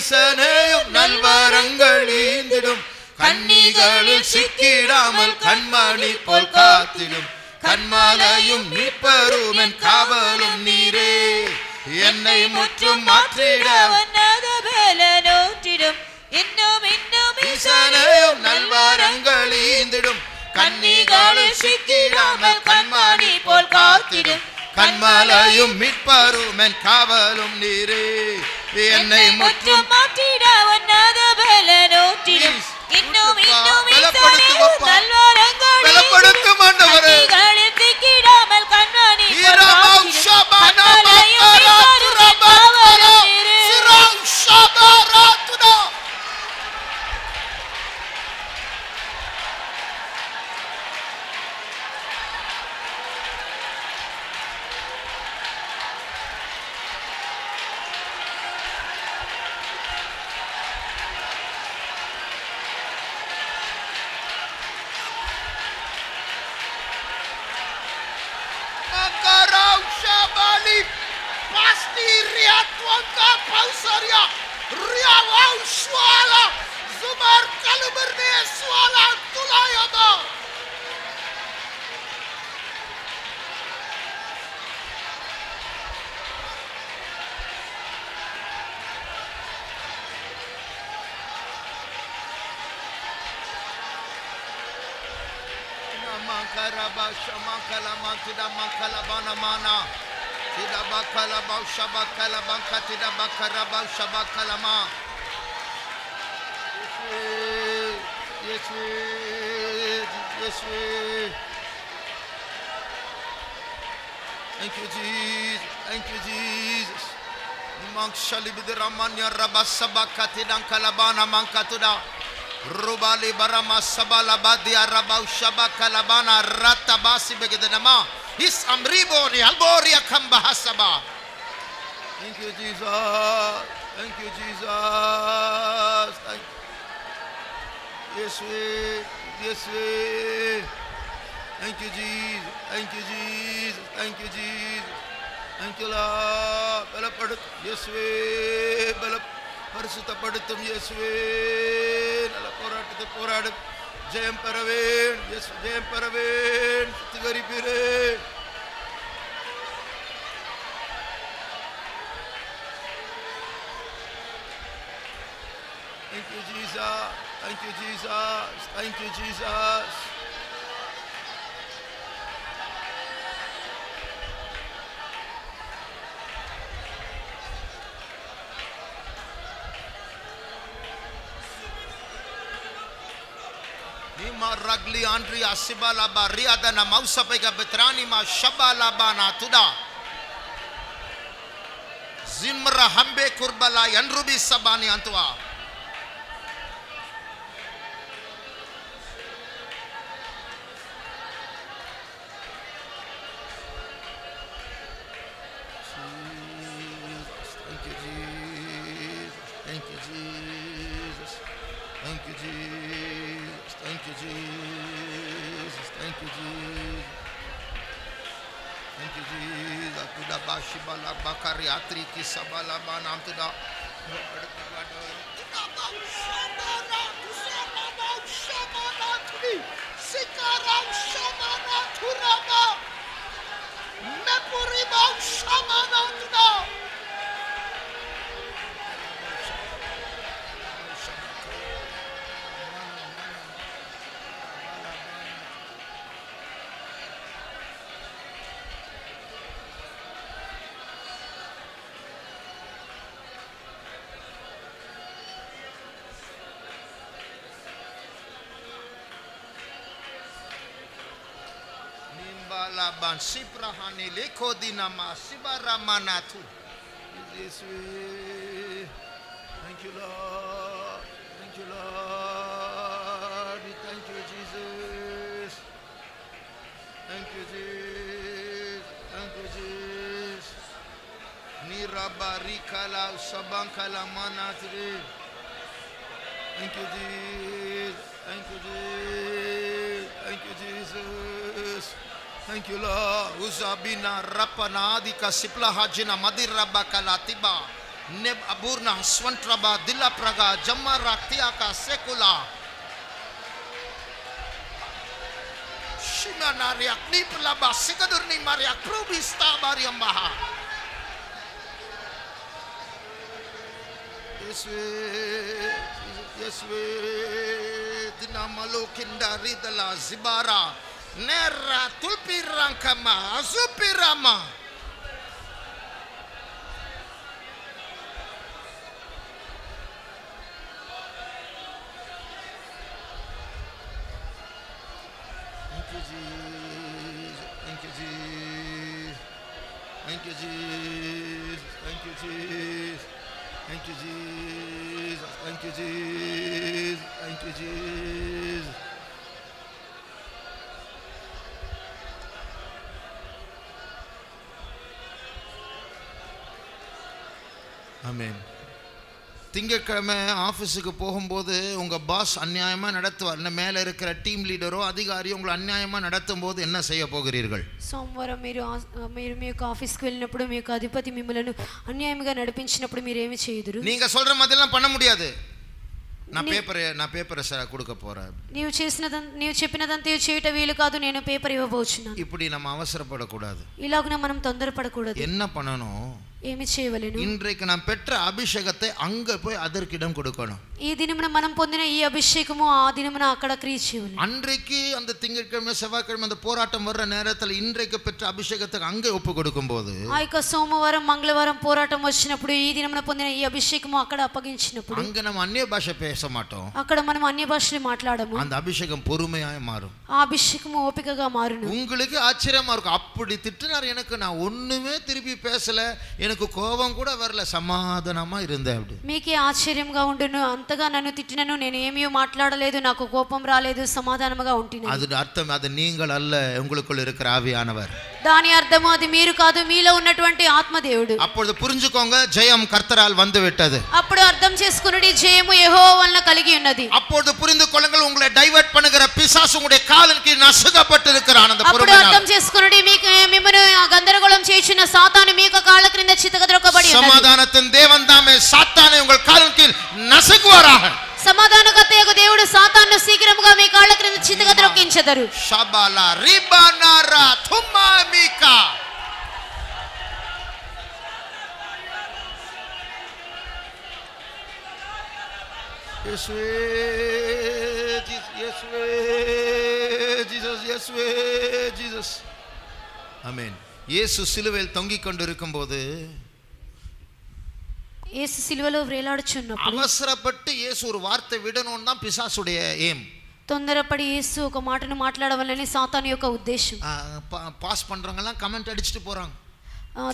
ஈசனையும் நல்வரங்கள் ஈந்திடும் கன்னிகளில் சிக்கிடாமல் கண்மணி போல் காத்திடும் கண்மாலையும் மீட்பருமென் காவலும் நீரே என்னை முற்றும் மாற்றிட நோற்றிடும் இன்னும் இன்னும் ஈசனையும் நல்வரங்கள் ஈந்திடும் கன்னிகளில் சிக்கிடாமல் கண்மணி போல் காத்திடும் கண்மாலையும் மீட்பருமென் காவலும் நீரே என்னை முற்றும் மாற்றிட ஒன்னாத பல நோற்றிடும் இன்னும் இன்னும் பலப்படுத்தும் ஆண்டவரே சிக்கிடாமல் கண்மணி Thank you, Jesus. Thank you, Jesus. Mankshali bidiramanya rabasabakati dan kalabana mankatuda. Rubali barama sabala badia rabau shabakalabana ratabasi begidanama. Is amribo ni alboria kambahasaba. Thank you, Jesus. Thank you, Jesus. Thank you. Yes, we. Yes, we. Thank you, Jesus. Thank you, Jesus. Thank you, Jesus. Thank you, Lord. Balapadut. Yes, we. Parisuthapaduttum. Yes, we. Nalla poraathathai poraadu. Jayam paraven. Yes, Jayam paraven. Thigaripire. Thank you, Jesus. Thank you, Jesus. Thank you, Jesus. Nima ragli andri asibala bariada na mausapega betrani ma shabala bana tuda. Zimra hambe kurbala yanrubi sabani antwa. Shibala bakari atri ki sabala banam tuda sikaram shamana turaba mepuri bau shamana tuda Laban siprahani leko dinama sibaramanatu. This way. Thank you, Lord. Thank you, Lord. We thank you, Jesus. Thank you, Jesus. Thank you, Jesus. Nirabarikala sabankala manatri. Thank you, Jesus. Thank you, Jesus. Thank you, Jesus. Thank you, Lord. Uzabina rapana adika sipla hajina madiraba kalatiba. neb aburna swantraba dilla praga jamma raktiaka sekula shima nariak ni plaba sikadurni mariak probista bariambaha Yeswe dinamalo kindari dala zibara nera tulpirankama azupirama Thank you Jesus, thank you Jesus, thank you Jesus, thank you Jesus, thank you Jesus, thank you Jesus, thank you Jesus. Amen. திங்கட்கிழமை ஆஃபீஸுக்கு போகும்போது உங்கள் pass அநியாயமாக நடத்துவார். இந்த மேலே இருக்கிற team லீடரோ அதிகாரியோ உங்களை அநியாயமாக நடத்தும் போது என்ன செய்ய போகிறீர்கள்? సోమవారం మీరు మీ యొక్క ఆఫీస్కి వెళ్ళినప్పుడు మీ యొక్క అధిపతి మిమ్మల్ని అన్యాయంగా నడిపించినప్పుడు మీరు ఏమి చేయదురు? நீங்கள் சொல்கிற மாதிரிலாம் பண்ண முடியாது. நான் பேப்பரை கொடுக்க போகிறேன். నీవు చెప్పినదంతా చేయట వీలు కాదు, నేను పేపర్ ఇవ్వబోచున్నాను. இப்படி நம்ம அவசரப்படக்கூடாது. ఇలాగున మనం తొందరపడకూడదు. என்ன பண்ணணும்? ఏమి చేయవలెను? இன்றைக்கு நாம் பெற்ற அபிஷேகத்தை அங்கே போய் அதற்கு இடம் கொடுக்கணும். ఈ దినమున మనం పొందిన ఈ అభిషేకము ఆ దినమున అక్కడ క్రియ చేయవలెను. அன்றைக்கு அந்த திங்கட்கிழமை செவ்வாய்க்கிழமை அந்த போராட்டம் வர்ற நேரத்தில் இன்றைக்கு பெற்ற அபிஷேகத்துக்கு அங்கே ஒப்பு கொடுக்கும்போது ఆ యొక్క సోమవారం మంగళవారం పోరాటం వచ్చినప్పుడు ఈ దినమున పొందిన ఈ అభిషేకము అక్కడ అప్పగించినప్పుడు அங்கே நம்ம அந்நிய பாஷை பேச மாட்டோம். అక్కడ మనం అన్య భాషలు మాట్లాడము. அந்த అభిషేகம் பொறுமையாய் மாறும். ఆ అభిషేకము ఓపికగా మారును. உங்களுக்கு ఆశ్చర్యமா இருக்கும். அப்படி திட்டினார், எனக்கு நான் ஒண்ணுமே திருப்பி பேசல, எனக்கு கோபம் கூட வரல, சமாதானமா இருந்தேன். அப்படி మీకే ఆశ్చర్యంగా ఉండును. అంతగా నన్ను తిట్టినను నేను ఏమీ మాట్లాడలేదు, నాకు కోపం రాలేదు, సమాధానముగా ఉంటిని. அது అర్థం அது நீங்கள் அல்ல, உங்களுக்குள்ள இருக்கிற ஆவியானவர். దాని అర్థము అది మీరు కాదు, మీలో ఉన్నటువంటి ఆత్మదేవుడు. அப்பொழுது புரிஞ்சுக்கோங்க, ஜெயம் கர்த்தரால் வந்து விட்டது. అప్పుడు అర్థం చేసుకునుడి, జయము యెహోవా వలన కలిగి ఉన్నది. அப்பொழுது புரிந்து கொள்ளுங்கள், உங்களை டைவர்ட் பண்ணுகிற பிசாசு உங்களுடைய காலின் கீழ் நசுக்கப்பட்டு இருக்கிறான். அந்த అప్పుడు అర్థం చేసుకునుడి, మీకు మిమ్మల్ని గందరగోళం చేయుచున్న సాతాను మీ యొక్క కాళ్ళ క్రింద చితకద్రొక్కబడి ఉన్నది. సమాధానத்தின் தேவன் தாமே சாத்தானை உங்கள் காலின் கீழ் நசுக்குவாராக. సమాధానకర్తయగు దేవుడు సాతాను శీఘ్రముగా మీ కాళ్ళ క్రింద చితకద్రొక్కించెదరు. షబాలా రిబానారా తుమామికా Jesus. Amen. இயேசு சிலுவையில் தொங்கிக் கொண்டிருக்கும்போது, இயேசு சிலுவையில் வேலாடுச்சுன்னప్పుడు அவசரப்பட்டு இயேசு ஒரு வார்த்தை விடணும் தான் பிசாசுடைய ஏம். తొందరపడి యేసు ఒక మాటను మాట్లాడవాలని సాతాను యొక్క ఉద్దేశం. పాస్ பண்றவங்க எல்லாம் கமெண்ட் அடிச்சிட்டு போறாங்க.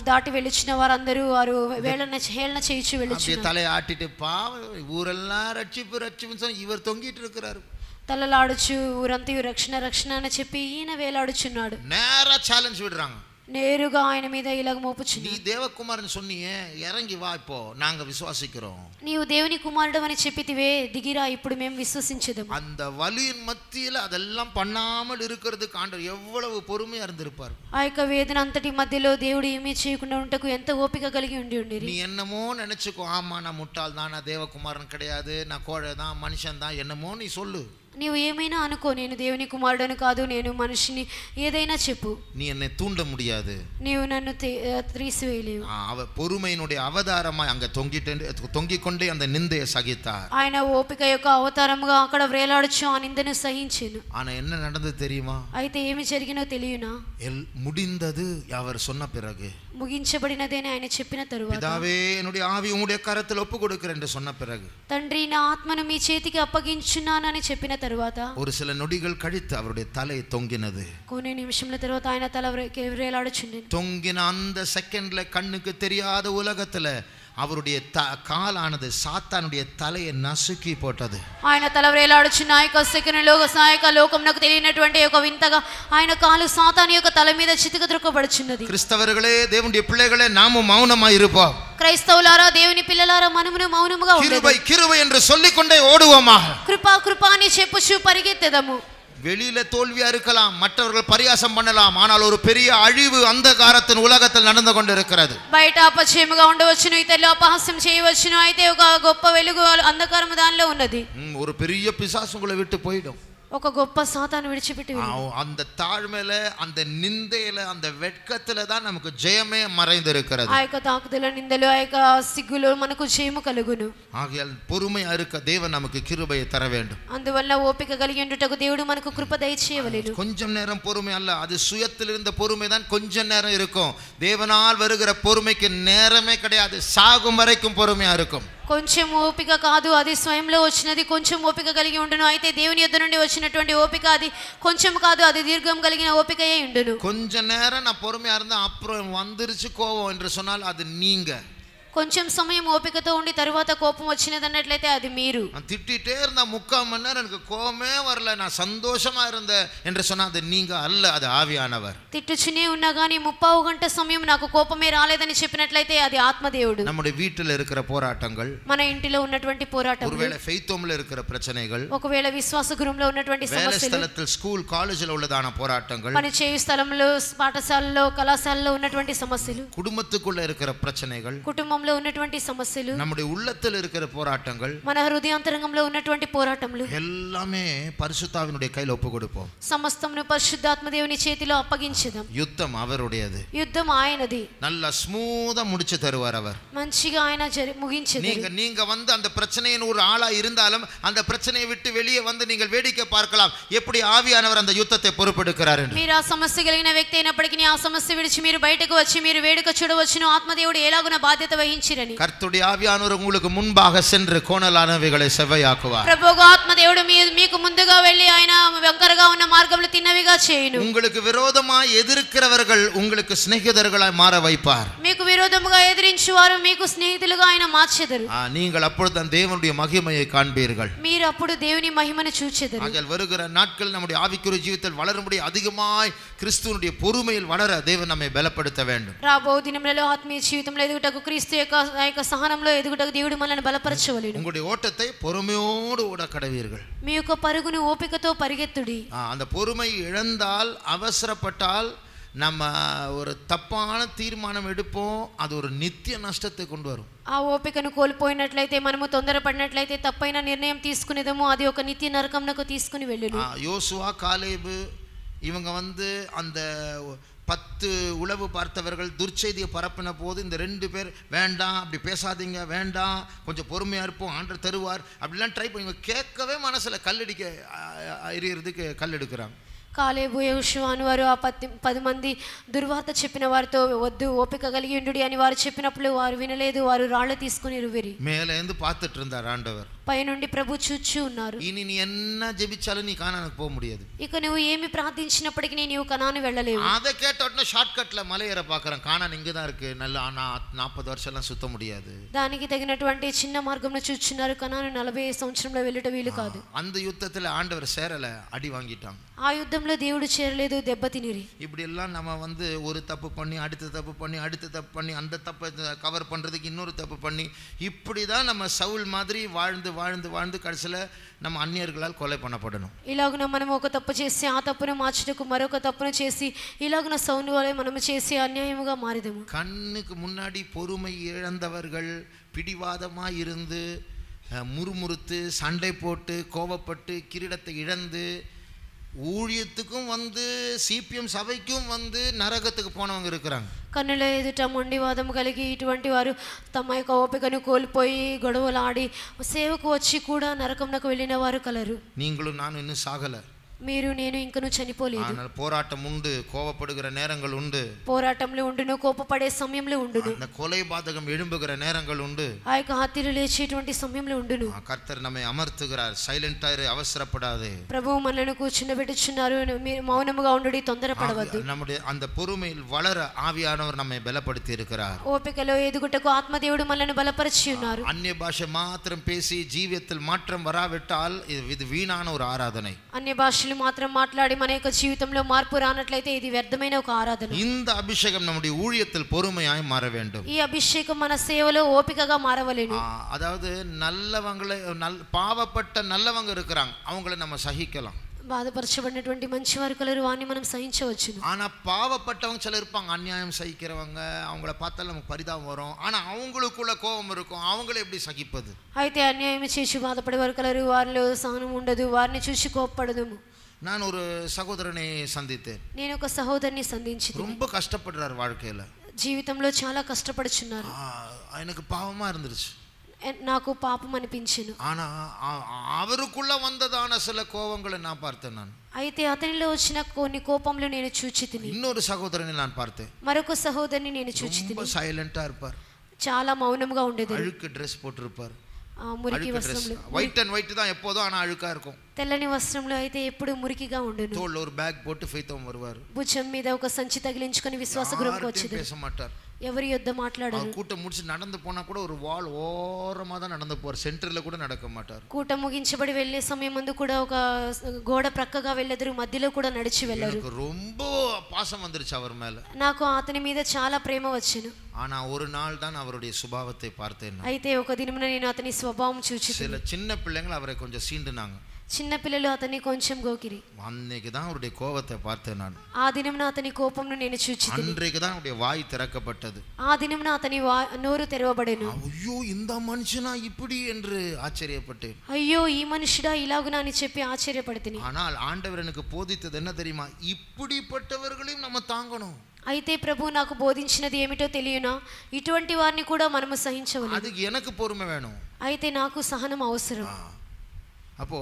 దాటి వెళ్ళిన వారందరూ వారు హేళన చేయించి వెళ్ళిన తల ఆటిட்டு పావం ఊరెல்லாம் రక్షిப்பு రక్షిப்பு ఇవర్ తొంగిட்டு இருக்கிறாరు. తలలాడుచు ఊరంతా రక్షణ రక్షణ అని చెప్పి ఈయన వేలాడుచున్నాడు. நேரா சேலஞ்ச் விடுறாங்க. నేరుగా ఆయన మీద ఇలాగ మోపుచున్నారు. நீ தேவகுமாரன் சொன்னியே, இறங்கி வா, இப்போ நாங்க விசுவாசிக்கிறோம். నీవు దేవుని కుమారుడు అని చెప్పితివే, దిగిరా, ఇప్పుడు మేము విశ్వసించదము. அந்த வலியின் மத்தியில அதெல்லாம் பண்ணாமல் இருக்கிறதுக்கு ஆண்டவர் எவ்வளவு பொறுமையா இருந்திருப்பார். ఆ యొక్క వేదన అంతటి మధ్యలో దేవుడు ఏమీ చేయకుండా ఉంటకు ఎంత ఓపిక కలిగి ఉండేది. நீ என்னமோ நினைச்சுக்கோ, ஆமா நான் முட்டாள் தான், நான் தேவகுமாரன் கிடையாது, நான் கோழை தான், மனுஷன் தான், என்னமோ நீ சொல்லு. నీవు ఏమైనా అనుకో, నేను దేవుని కుమారుడను కాదు, నేను మనిషిని, ఏదైనా చెప్పు. நீ என்னை தூண்ட முடியாது, నీవు నన్ను తీసివేయలేవు. பொறுமையினுடைய அவதாரமாய் அங்க தொங்கிக் கொண்டே அந்த நிந்தையை சகித்தார். ఆయన ఓపిక యొక్క అవతారముగా అక్కడ వేలాడుచు ఆ నిందను సహించెను. ஆனா என்ன நடந்தது தெரியுமா? అయితే ఏమి జరిగినో తెలియనా? முடிந்தது அவர் சொன்ன பிறகு, ముగించబడినదేని ఆయన చెప్పిన తరువాత, பிதாவே என்னுடைய ஆவி உம்முடைய கரத்தில் ஒப்பு கொடுக்கிறேன் என்று சொன்ன பிறகு, తండ్రి నా ఆత్మను మీ చేతికి అప్పగించున్నానని చెప్పిన తరువాత, ஒரு சில நொடிகள் கழித்து அவருடைய தலை தொங்கினது. కొన్ని నిమిషముల తరువాత ఆయన తల వేలాడుచుండెను. தொங்கின அந்த செகண்ட்ல கண்ணுக்கு தெரியாத உலகத்துல அவருடைய காலானது சாத்தானுடைய தலையை நசுக்கி போட்டது. ఆయన తల వేలాడుచున్న ఆ యొక్క సెకనులో సాయక లోకమునకు తెలియనటువంటి ఒక వింతగా ఆయన కాలు సాతాను యొక్క తల మీద చితకద్రొక్కబడుచున్నది. கிறிஸ்தவர்களே, தேவனுடைய பிள்ளைகளே, நாமும் மௌனமாய் இருப்போம். క్రైస్తవులారా, దేవుని పిల్లలారా, మనమును మౌనముగా ఉండుము. கிருபை கிருபை என்று சொல்லிக்கொண்டே ஓடுவோமா. కృపా కృపా అని చెప్పుచు పరిగెత్తెదము. வெளியில தோல்வியா இருக்கலாம், மற்றவர்கள் பரியாசம் பண்ணலாம், ஆனால் ஒரு பெரிய அழிவு அந்தகாரத்தின் உலகத்தில் நடந்து கொண்டிருக்கிறது. బయట అపజయముగా ఉండవచ్చును, ఇతరులు అపహాస్యం చేయవచ్చును, అయితే ఒక గొప్ప వెలుగు అంధకారము దానిలో ఉన్నది. ஒரு பெரிய பிசாசு உங்களை விட்டு போயிடும். ఒక గొప్ప సాతాను విడిచిపెట్టి அந்த தாழ்மையில, அந்த நிந்தையில, அந்த வெட்கத்துல தான் நமக்கு ஜெயமே மறைந்திருக்கிறது. ఆ యొక్క తాకుదల నిందలు, ఆ యొక్క సిగ్గులో మనకు జయము కలుగును. ஆகையால் பொறுமையா இருக்க தேவன் நமக்கு கிருபையை தர வேண்டும். అందువల్ల ఓపిక కలిగి ఉండుటకు దేవుడు మనకు కృప దయచేయవలెను. கொஞ்சம் நேரம் பொறுமை அல்ல, அது சுயத்தில் இருந்த பொறுமை தான் கொஞ்ச நேரம் இருக்கும். தேவனால் வருகிற பொறுமைக்கு நேரமே கிடையாது, சாகும் வரைக்கும் பொறுமையா இருக்கும். కొంచెం ఓపిక కాదు, అది స్వయంలో వచ్చినది కొంచెం ఓపిక కలిగి ఉండును. అయితే దేవుని యొద్ద నుండి వచ్చినటువంటి ఓపిక అది కొంచెం కాదు, అది దీర్ఘం కలిగిన ఓపికయే ఉండును. கொஞ்ச நேரம் நான் பொறுமையா இருந்தா அப்புறம் வந்துருச்சு கோபம் என்று சொன்னால் அது நீங்க. కొంచెం సమయం ఓపికతో ఉండి తరువాత కోపం వచ్చినది అన్నట్లయితే అది మీరు. திட்டிட்டே இருந்தா 3/4 மணி நேரம் எனக்கு கோபமே வரல, நான் சந்தோஷமா இருந்தேன் என்று சொன்னா அது நீங்க அல்ல, அது ஆவியானவர். తిట్టుచునే ఉన్నా గానీ 30 గంట సమయం నాకు కోపమే రాలేదని చెప్పినట్లయితే అది ఆత్మదేవుడు. நம்முடைய வீட்டில் இருக்கிற போராட்டங்கள், మన ఇంటిలో ఉన్నటువంటి పోరాటం, ஒருவேளை ஃபெய்த் ஹோம்ல இருக்கிற பிரச்சனைகள், ఒకవేళ విశ్వాస గృహంలో ఉన్నటువంటి வேலை సమస్యలు, స్థలத்தில் స్కూల్ కాలేజీలో உள்ளதான போராட்டங்கள், పని చేయు స్థలంలో పాఠశాలలో కళాశాలలో ఉన్నటువంటి సమస్యలు, குடும்பத்துக்குள்ள இருக்கிற பிரச்சனைகள், కుటుంబంలో ఉన్నటువంటి సమస్యలు, நம்முடைய உள்ளத்தில் இருக்கிற போராட்டங்கள், మన హృదయాంతరంగంలో ఉన్నటువంటి పోరాటములు எல்லாமே பரிசுத்தாவினுடைய கையில் ஒப்பு கொடுப்போம். సమస్తమును పరిశుద్ధాత్మ దేవుని చేతిలో అప్పగించుదాం. யுத்தம் அவருடையது, యుద్ధం ఆయనది. நல்ல ஸ்மூதா முடிச்சு தருவார் அவர். మంచిగా ఆయన ముగించేది. நீங்க வந்து அந்த பிரச்சனையின் ஒரு ஆளா இருந்தாலும் அந்த பிரச்சனையை விட்டு வெளியே வந்து நீங்கள் வேடிக்கை பார்க்கலாம் எப்படி ஆவியானவர் அந்த யுத்தத்தை பொறுப்பெடுக்கிறார் என்று. మీరు ఆ సమస్య కలిగిన వ్యక్తి అయినప్పటికీ ఆ సమస్య విడిచి మీరు బయటకు వచ్చి మీరు వేడుక చూడవచ్చును, ఆత్మదేవుడు ఎలాగున బాధ్యత వహించిరని. கர்த்தருடைய ஆவியானவர் உங்களுக்கு முன்பாக சென்று கோணலானவைகளை செவ்வையாக்குவார். ప్రభువు ఆత్మదేవుడు మీకు ముందుగా వెళ్ళి ఆయన వంకరగా ఉన్న మార్గంలో తిన్నవిగా చేయును. உங்களுக்கு விரோதமாய் எதிர்க்கிறவர்கள் உங்களுக்கு சிநேகிதர்களாய் மாற வைப்பார். మీకు విరోధముగా ఎదిరించువారు మీకు స్నేహితులుగా ఆయన మార్చెదరు. நீங்கள் அப்பொழுது தேவனுடைய மகிமையை காண்பீர்கள். మీరు అప్పుడు దేవుని మహిమను చూచెదరు. ஆகையால் வருகிற நாட்கள் நம்முடைய ஆவிக்குரிய ஜீவிதத்தில் வளரும்படி அதிகமாய் கிறிஸ்துவினுடைய பொறுமையில் வளர தேவன் நம்மை பலப்படுத்த வேண்டும். రాబో దినములలో ఆత్మీయ జీవితంలో ఎదుగుటకు క్రీస్తు యొక్క సహనంలో ఎదుగుటకు దేవుడు మనల్ని బలపరచవలెను. உங்களுடைய ஓட்டத்தை பொறுமையோடு ஓட கடவீர்கள். మీ యొక్క పరుగును ఓపికతో పరిగెత్తుడి. அந்த பொறுமை இழந்தால், அவசரப்பட்டால் நம்ம ஒரு தப்பான தீர்மானம் எடுப்போம், அது ஒரு நித்திய நஷ்டத்தை கொண்டு வரும். ఆ ఓపికను కోల్పోయినట్లయితే, మనము తొందరపడినట్లయితే తప్పైన నిర్ణయం తీసుకునేదేమో అది ఒక నిత్య నరకంనకు తీసుకుని వెళ్ళును. யோசுவா, காலேபு இவங்க வந்து அந்த 10 உளவு பார்த்தவர்கள் துர்ச்செய்தியை பரப்பின போது இந்த 2 பேர் வேண்டாம், அப்படி பேசாதீங்க, வேண்டாம், கொஞ்சம் பொறுமையாக இருப்போம், ஆண்டவர் தருவார் அப்படிலாம் ட்ரை பண்ணி கேட்கவே மனசில் கல்லடிக்க எறியறதுக்கு கல் எடுக்கிறாங்க. కాలేబు యెహోషువ అని వారు ఆ 10 మంది దుర్వార్త చెప్పిన వారితో వద్దు, ఓపిక కలిగి ఉండుడి అని వారు చెప్పినప్పుడు వారు వినలేదు, వారు రాళ్ళు తీసుకుని రువిరి. மேலேந்து பார்த்துட்டு இருந்தார் ஆண்டவர். పైనుండి ప్రభు చూచి ఉన్నారు. இனி நீ என்ன ஜெபிச்சாலும் நீ கானானுக்கு போக முடியாது. ఇక నువ్వు ఏమి ప్రార్థించినప్పటికీ నీవు కనాను వెళ్ళలేవు. அதை கேட்ட உடனே ஷார்ட்கட்ல மலை ஏற பார்க்கறேன். கானான் இங்க தான் இருக்கு, நல்ல 40 வருஷம்லாம் சுத்த முடியாது. దానికి తగినటువంటి చిన్న మార్గంను చూచున్నారు. కనాను 40 సంవత్సరంలో వెళ్ళట వీలు కాదు. அந்த யுத்தத்துல ஆண்டவர் சேரல, அடி வாங்கிட்டாங்க. ఆ యుద్ధంలో దేవుడు చేరలేదు, దెబ్బతినిరి. இப்படி எல்லாம் நம்ம வந்து ஒரு தப்பு பண்ணி அடுத்த தப்பு பண்ணி அடுத்த தப்பு பண்ணி அந்த தப்பை கவர் பண்றதுக்கு இன்னொரு தப்பு பண்ணி இப்படிதான் நம்ம சவுல் மாதிரி வாழ்ந்து வாழ்ந்து வாழ்ந்து கடைசியில் நம்ம அந்நியர்களால் கொலை பண்ணப்படணும். ఇలాగున మనం ఒక తప్పు చేసి ఆ తప్పును మార్చుటకు మరొక తప్పును చేసి ఇలాగున సౌలు వలె మనం చేసి అన్యాయముగా మారిదము. கண்ணுக்கு முன்னாடி பொறுமை இழந்தவர்கள் பிடிவாதமாக இருந்து முறுமுறுத்து சண்டை போட்டு கோபப்பட்டு கிரீடத்தை இழந்து ஊழியத்துக்கும் வந்து சிபிஎம் சபைக்கும் வந்து நரகத்துக்கு போனவங்க இருக்கிறாங்க. కన్నుల ఎదుట మొండివాదం కలిగి ఇటువంటి వారు తమ యొక్క ఓపికను కోల్పోయి గొడవలాడి సేవకు వచ్చి కూడా నరకంలోకి వెళ్ళిన వారు కలరు. நீங்களும் நானும் இன்னும் சாகலை. మీరు నేను ఇంకను చనిపోలేదు. ஆனால் போராட்டம் உண்டு, கோபப்படுகிற நேரங்கள் உண்டு, పోరాటంలో ఉండును, కోపపడే సమయంలో ఉండును, அந்த கொலை பாதகம் எழும்புகிற நேரங்கள் உண்டு, ఆ యొక్క హత్యలు లేచేటువంటి సమయంలో ఉండును. கர்த்தர் நம்மை அமர்த்துகிறார். சைலண்டா இரு, அவசரப்படாதே. ప్రభువు మనల్ని కూర్చుండబెట్టుచున్నారు, మీరు మౌనముగా ఉండుడి, తొందరపడవద్దు. நம்முடைய அந்த பொறுமையில் வளர ஆவியானவர் நம்மை பலப்படுத்தி இருக்கிறார். ఓపికలో ఎదుగుటకు ఆత్మదేవుడు మనల్ని బలపరిచి ఉన్నారు. అన్య భాష మాత్రం பேசி జీవితంలో மாற்றம் வராவிட்டால் இது வீணான ஒரு ஆராதனை. అన్య భాషలు మాత్రం మాట్లాడి మన యొక్క జీవితంలో మార్పు రానట్లయితే ఇది వ్యర్థమైన ఒక ఆరాధన. இந்த அபிஷேகம் நம்முடைய ஊழியத்தில் பொறுமையாய் மாற வேண்டும். ఈ అభిషేకం మన సేవలో ఓపికగా మారవలెను. அதாவது நல்லவங்களை பாவப்பட்ட நல்லவங்க இருக்கிறாங்க, அவங்களை நம்ம சகிக்கலாம். బాధపరచబడినటువంటి మంచివారు కలరు వారిని మనం సహించవచ్చును. ஆனா பாவப்பட்டவங்க சிலர் இருப்பாங்க, அநியாயம் சகிக்கிறவங்க, அவங்கள பார்த்தாலும் நமக்கு பரிதாபம் வரும். ஆனா அவங்களுக்குள்ள கோபம் இருக்கும், அவங்கள எப்படி சகிப்பது? అయితే అన్యాయం చేసి బాధపడేవారు కలరు, వారిలో సహనం ఉండదు, వారిని చూసి కోపపడదుము. நான் ஒரு సహోదరుని సంధిத்தேன். నేను ఒక సహోదరుని సంధించి ரொம்ப కష్టப்படுறார் வாழ்க்கையில, జీవితంలో చాలా కష్టపడుచున్నారు. எனக்கு பாவமா இருந்துருச்சு, నాకు పాపం అనిపించెను. ஆனா அவருக்குள்ள வந்ததான சில கோபங்களை நான் பார்த்தேன். நான் అయితే అతనిలో వచ్చిన కొన్ని కోపంలో నేను చూచితిని. இன்னொரு సహోదరుని நான் பார்த்தேன், మరొక సహోదరుని నేను చూచితిని. ரொம்ப సైలెంటా இருப்பார், చాలా మౌనంగా ఉండేది. அழுக்கு ட்ரெஸ் போட்டிருப்பார், మురికి వస్త్రములు, వైట్ అండ్ వైట్ தான் எப்போதும், ஆனா அழுக்கா இருக்கும். తెల్లని వస్త్రంలో అయితే ఎప్పుడు మురికిగా ఉండును. தோள்ல ஒரு பேக் போட்டு ஃபைத்தம் வருவார், భుజం మీద ఒక సంచి తగిలించుకొని విశ్వాస గృహంకి వచ్చేది. பேச மாட்டார், ఎవరి యొద్ద మాట్లాడరు. கூட்டம் முடிச்சு நடந்து போனா கூட ஒரு வால் ஓரமா தான் நடந்து போவார், சென்டர்ல கூட நடக்க மாட்டார். కూటం ముగించబడి వెళ్ళే సమయం ముందు కూడా ఒక గోడ ప్రక్కగా వెళ్ళెదరు, మధ్యలో కూడా నడిచి వెళ్ళరు. எனக்கு ரொம்ப பாசம் வந்துருச்சு அவர் மேல, నాకు అతని మీద చాలా ప్రేమ వచ్చెను. ஆனா ஒரு நாள் தான் அவருடைய சுபாவத்தை பார்த்தேன். అయితే ఒక దినమున నేను అతని స్వభావం చూచి, சில சின்ன பிள்ளைகள் அவரை கொஞ்சம் சீண்டுனாங்க, చిన్న పిల్లలు అతన్ని కొంచెం గోకిరి. அன்னைக்கு தான் அவருடைய கோபத்தை பார்த்தேன் நான். ఆ దినమున అతని కోపంను నేను చూచితిని. அன்றைக்கு தான் அவருடைய வாய் திறக்கப்பட்டது. ఆ దినమున అతని నోరు తెరవబడెను. ஐயோ இந்த மனுஷனா இப்படி என்று ஆச்சரியப்பட்டேன். అయ్యో ఈ మనుషుడా ఇలాగునా అని చెప్పి ఆశ్చర్యపడితిని. ஆனால் ஆண்டவர் எனக்கு போதித்தது என்ன தெரியுமா? இப்படிப்பட்டவர்களையும் நம்ம தாங்கணும். అయితే ప్రభు నాకు బోధించినది ఏమిటో తెలియనా, ఇటువంటి వారిని కూడా మనము సహించవలెను. அதுக்கு எனக்கு பொறுமை வேணும். అయితే నాకు సహనం అవసరం. அப்போ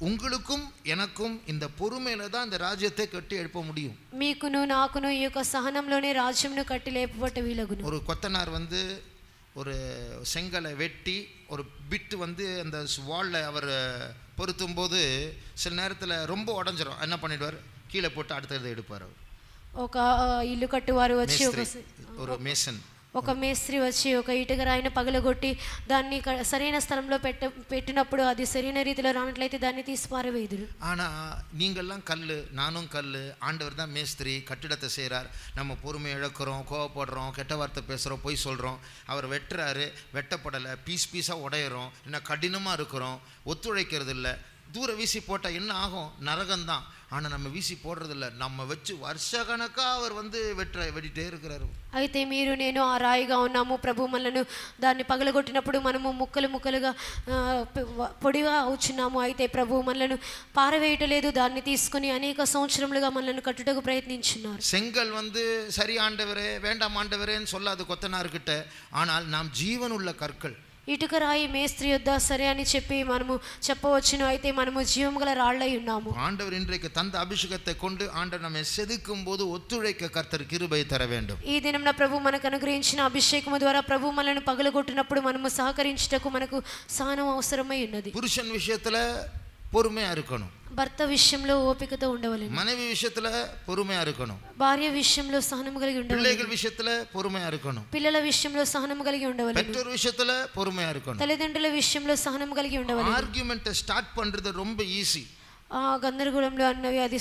உங்களுக்கும் எனக்கும் இந்த பொறுமையில தான் இந்த ராஜ்யத்தை கட்டி எழுப்ப முடியும். మీకును నాకును ఈ యొక్క సహనంలోనే రాజ్యంను కట్టి లేపబట్ట వీలగును. ஒரு கொத்தனார் வந்து ஒரு செங்கலை வெட்டி ஒரு பிட்டு வந்து அந்த வால்ல அவர் பொருத்தும் போது சில நேரத்தில் ரொம்ப உடஞ்சிரும், என்ன பண்ணிடுவார்? கீழே போட்டு அடுத்தது எடுப்பார். அவர் ఒక ఇల్లు కట్టువారు వచ్చి ஒரு மேசன், ఒక మేస్త్రి వచ్చి ఒక ఇటుక రాయిని పగలగొట్టి దాన్ని సరైన స్థలంలో పెట్టినప్పుడు అది సరైన రీతిలో రానట్లయితే దాన్ని తీసి పారవేయుదురు. ஆனா நீங்கள்லாம் கல்லு, நானும் கல்லு, ஆண்டவர் தான் மேஸ்திரி, கட்டிடத்தை செய்கிறார். நம்ம பொறுமை இழக்கிறோம், கோவப்படுறோம், கெட்ட வார்த்தை பேசுகிறோம், பொய் சொல்கிறோம். அவர் வெட்டுறாரு, வெட்டப்படலை, பீஸ் பீஸாக உடையிறோம், இன்னும் கடினமாக இருக்கிறோம், ஒத்துழைக்கிறது இல்லை. தூர வீசி போட்டால் என்ன ஆகும்? நரகம்தான். ஆனால் நம்ம வீசி போடுறதில்ல, நம்ம வச்சு வருஷ கணக்காக அவர் வந்து வெட்டிகிட்டே இருக்கிறாரு. అయితే మీరు నేను ఆ రాయిగా ఉన్నాము, ప్రభు మనలను దాన్ని పగలగొట్టినప్పుడు మనము ముక్కలు ముక్కలుగా పొడిగా అవుచున్నాము. అయితే ప్రభు మనలను పారవేయటలేదు, దాన్ని తీసుకుని అనేక సంవత్సరములుగా మనలను కట్టుటకు ప్రయత్నించున్నారు. செங்கல் வந்து சரி ஆண்டவரே வேண்டாம் ஆண்டவரேன்னு சொல்லாது கொத்தனார்கிட்ட, ஆனால் நாம் ஜீவன் உள்ள கற்கள். ఇటుక రాయి మేస్త్రి యొద్ద సరే అని చెప్పి మనము చెప్పవచ్చును, అయితే మనము జీవము గల రాళ్ళై ఉన్నాము. ஆண்டவர் இன்றைக்கு தந்த அபிஷேகத்தை கொண்டு ஆண்டவர் நம்மை செதுக்கும் போது ஒத்துழைக்க கர்த்தர் கிருபை தர வேண்டும். ఈ దినమున ప్రభు మనకు అనుగ్రహించిన అభిషేకము ద్వారా ప్రభు మనల్ని పగలగొట్టినప్పుడు మనము సహకరించుటకు మనకు సహనం అవసరమై ఉన్నది. புருஷன் விஷயத்துல பொறுமையா இருக்கணும், భర్త విషయంలో ఓపికతో ఉండవలెను, மனைவி விஷயத்துல பொறுமையா இருக்கணும், భార్య విషయంలో సహనం కలిగి ఉండవలెను, பிள்ளைகள் விஷயத்துல பொறுமையா இருக்கணும், పిల్లల విషయంలో సహనం కలిగి ఉండవలెను, பெற்றோர் விஷயத்துல பொறுமையா இருக்கணும். తల్లిదండ్రుల విషయంలో సహనం కలిగి ఉండవలెను. ஆர்கியூமெண்ட் ஸ்டார்ட் பண்றது ரொம்ப ஈஸி, గందరగోళంలో అన్నవి అది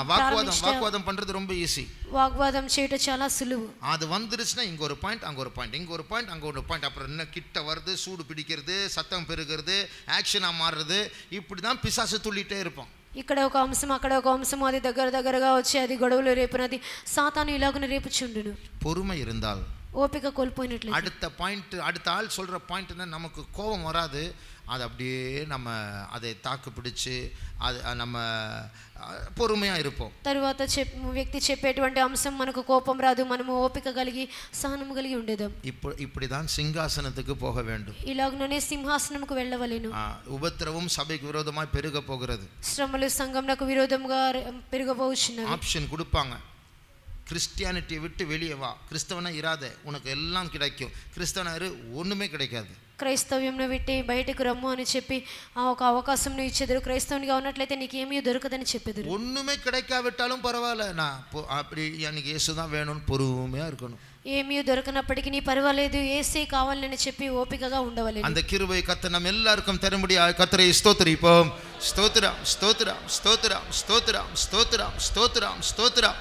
வாக்குவாதம் பண்றது ரொம்ப ஈஸி, వాగ్వాదం చేయటం చాలా సులువు. அது வந்துருச்சுன்னா இங்க ஒரு பாயிண்ட், அங்க ஒரு பாயிண்ட், இங்க ஒரு பாயிண்ட், அங்க ஒரு பாயிண்ட், அப்புறம் என்ன கிட்ட வருது, சூடு பிடிக்கிறது, சத்தம் பெருகிறது, ஆக்ஷனா மாறுறது, இப்படிதான் பிசாசு துள்ளிட்டே இருப்பான். ఇక్కడ ఒక అంశం, అక్కడ ఒక అంశం, అది దగ్గరగా వచ్చి అది గొడవలు రేపునది, సాతాను ఇలాగున రేపుచుండును. பொறுமை இருந்தால் ఓపిక కోల్పోయినట్లు அடுத்த பாயிண்ட், அடுத்த ஆள் சொல்ற பாயிண்ட்னா நமக்கு கோபம் வராது, அது அப்படியே நம்ம அதை தாக்கு பிடிச்சு அது நம்ம பொறுமையாக இருப்போம். తరువాత వ్యక్తి చెప్పేటువంటి అంశం మనకు కోపం రాదు, మనము ఓపిక కలిగి సహనం కలిగి ఉండేదాం. இப்படி தான் சிங்காசனத்துக்கு போக வேண்டும். ఇలాగనే సింహాసనముకు వెళ్ళవలెను. உபத்திரவம் சபைக்கு விரோதமாக பெருக போகிறது, శ్రమలు సంఘమునకు విరోధంగా పెరగబోచున్నవి. ஆப்ஷன் கொடுப்பாங்க, கிறிஸ்டியானிட்டியை விட்டு வெளியே வா, கிறிஸ்தவனா இராத, உனக்கு எல்லாம் கிடைக்கும், கிறிஸ்தவனா இரு, ஒன்றுமே கிடைக்காது. క్రైస్తవ్యంను విట్టి బయటకు రమ్ము అని చెప్పి ఒక అవకాశం ఇచ్చేదారు. క్రైస్తవునిగా ఉన్నట్లయితే నీకు ఏమీ దొరకదని చెప్పేదారు. ஒன்றுமே கிடைக்காவிட்டாலும் பரவாயில்ல, நான் அப்படி எனக்கு இயேசு தான் வேணும்னு பொறுமையாக இருக்கணும். ఏమీ దొరకనప్పటికీ నీ పర్వాలేదు, యేసే కావాలని చెప్పి ఓపికగా ఉండవలెను. அந்த கிருபை கர்த்தர் நம்ம எல்லாருக்கும் தரும்படியாக கர்த்தரை ஸ்தோத்திரிப்போம். ஸ்தோத்திரம் ஸ்தோத்திரம் ஸ்தோத்திரம் ஸ்தோத்திரம் ஸ்தோத்திரம் ஸ்தோத்திரம் ஸ்தோத்திரம்